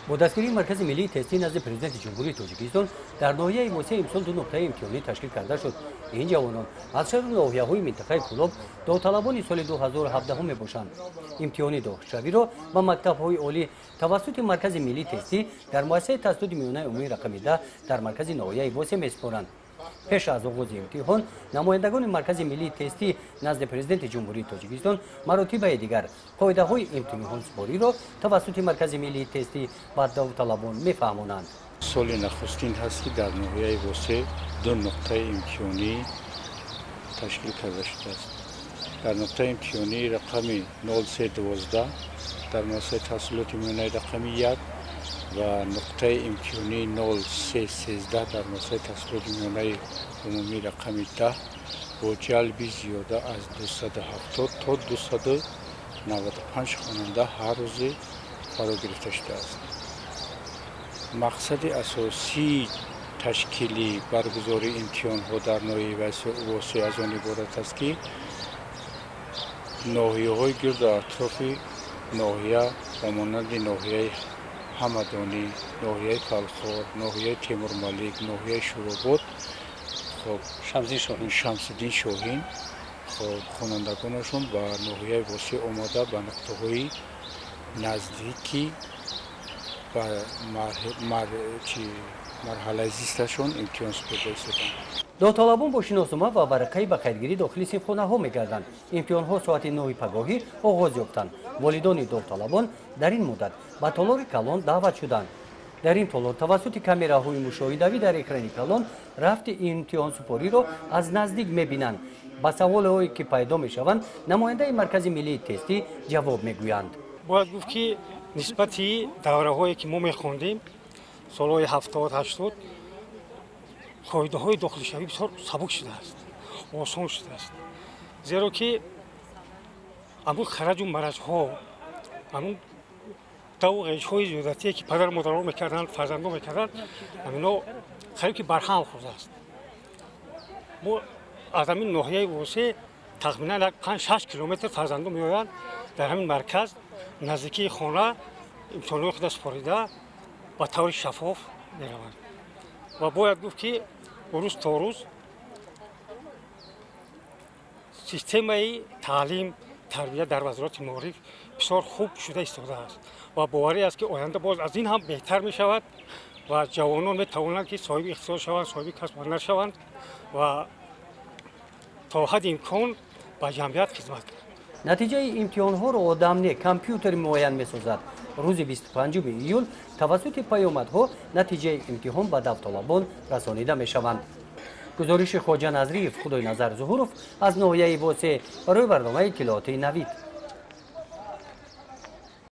با دستگیری مرکز ملی تستی نزد پرزیدنت جمهوری تاجیکستان در ناحیه واسه امسال دو نقطه امتحانی تشکیل کرده شد. این جوانان از شهر ناحیه‌های منطقه کلوب داوطلبان سال 2017 میباشند. امتحانی دانشجویی را به مکتب‌های عالی توسط مرکز ملی تستی در مؤسسه تسهیلات میانه عمومی رقم 10 در مرکز ناحیه واسه میسپارند. پیش از آغاز امتحان نمایندگان مرکز ملی تستی نزد پرزیدنت جمهوری تاجیکستان مراتب دیگر قاعده های امتحان سپاری را توسط مرکز ملی تستی به داوطلبان میفهمانند. سال نخستین هست که در ناحیه واسه دو نقطه امتحانی تشکیل کرده شده است. در نقطه امتحانی رقم 0312 در مؤسسه تحصیلات میانه رقم 1 و نقطه امتحانی 0313 در مؤسسه تحصیلات میانه عمومی رقم 10 با جلبی زیاده از 270 تا 295 خواننده هر روز فرا گرفته شده است. مقصد اساسی تشکیلی برگزاری امتحان ها در ناحیه واسه از آن عبارت است که ناحیه های گرد اطراف ناحیه و مانند ناحیه همدانی، ناحیه کلخار، ناحیه تیمور ملیک، ناحیه شوراباد، خب شمس‌الدین شاهین، خب خوانندگانشون به ناحیه واسه آماده به نقطه‌های نزدیکی و مرحله زیستشون امتحان سپرده شدند. داوطلبان با شناسنامه و ورقه به خیرگیری داخل صفخانه ها می‌گردند. امتحان ها ساعت 9 پگاهی آغاز یافتند. والدان داوطلبان در این مدت به تالار کلان دعوت شدند. در این تالار توسط کامراهای مشاهده‌ای در اکران کلان رفت امتحان سپاری را از نزدیک می‌بینند. با سوال‌هایی که پیدا می‌شوند نماینده مرکز ملی تستی جواب می‌گویند. باید گفت که نسبتی دوره‌هایی که ما می‌خوندیم سال‌های 70 80 قاعده های داخل شوی بسیار سبک شده است، آسان شده است، زیرا که همون خرج و مرج ها، همون دو غیش های زیادتی که پدر مادرها میکردن، فرزندان میکردن، همینا خیلی که برهم خورده است. ما از همین ناحیه واسه تقریبا 5-6 کیلومتر فرزندان میآیند در همین مرکز نزدیکی خانه امتحانات خود سپاریده با طور شفاف میروند و باید گفت که روز تا روز سیستم تعلیم تربیت در وزارت معارف بسیار خوب شده ایستاده است و باوری است که آینده باز از این هم بهتر می شود و جوانان می توانند که صاحب اقتصاد شوند، صاحب کسب و هنر شوند و تا حد امکان با جمعیت خدمت کنند. نتیجه امتحان ها را آدم کامپیوتر معین می‌سازد. روز 25 ایول توسط پیامدها نتیجه امتحان به داوطلبان رسانیده می‌شوند. گزارش خواجه نظریف خدای نظر ظهورов از ناحیه واسه برای برنامه اطلاعات نوید.